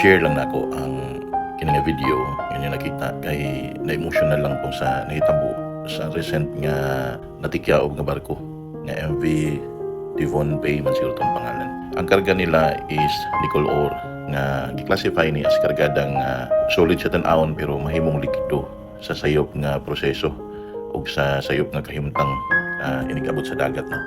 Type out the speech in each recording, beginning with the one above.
i-share lang nako ang kining video inyo nakita kay na-emotional lang ko sa nahitabo sa recent nga natikyaob nga barko nga MV Devon Bay man siguro tong pangalan. Ang karga nila is nickel ore nga gi-classify ni as kargadang solid sa tan-awon pero mahimong likido sa sayop nga proseso ug sa sayop nga kahimtang inigabot sa dagat no.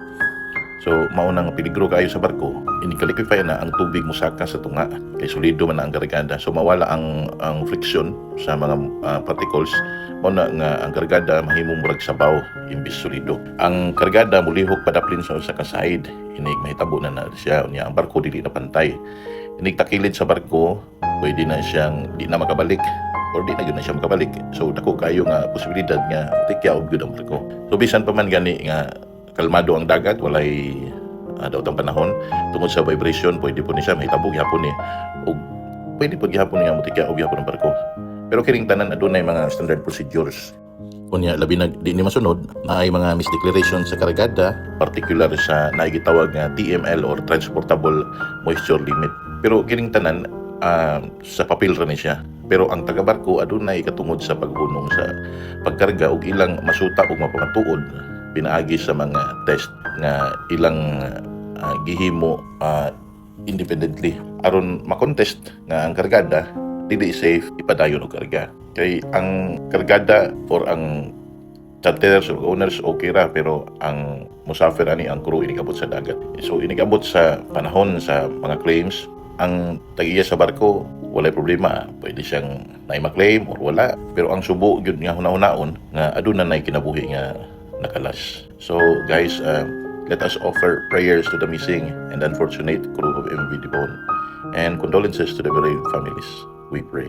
So maunang peligro kayo sa barko, ini-qualify na ang tubig musaka sa tunga kay solido man na ang kargada. So mawala ang friction sa mga particles mao na nga ang kargada mahimong murag sabaw imbis solido. Ang kargada mulihok padaplin sa usa ka side, inig mahitabo na siya unya ang barko dili na pantay. Inig takilid sa barko, pwede na siyang di na makabalik or di na gyud na siya makabalik. So dako kayo nga posibilidad nga tikyaob gyud ang barko. So bisan pa man gani nga kalmado ang dagat, walay daw tang panahon tungod sa vibration, pwede po ni siya mahitabo gyapon ni ug pwede po gyapon niya mutikya og gyapon ang barko. Pero kining tanan adunay mga standard procedures. Unya labi na di ni masunod na ay mga misdeclaration sa kargada, particular sa naigitawag nga TML or transportable moisture limit. Pero kining tanan sa papel ra ni siya. Pero ang taga-barko adunay katungod sa paghunong sa pagkarga ug ilang masuta ug mapamatuod pinaagi sa mga test nga ilang gihimo independently aron makontest nga ang kargada dili safe ipadayon og karga. Kay ang kargada or ang charterers or owners okay ra pero ang musafir ani ang crew inigabot sa dagat. So inigabot sa panahon sa mga claims, ang tag-iya sa barko walay problema, pwede siyang na-claim or wala, pero ang subo gyud nga hunahon nga aduna nay kinabuhi nga nakalas. So guys, let us offer prayers to the missing and unfortunate crew of MV Devon and condolences to the bereaved families. We pray.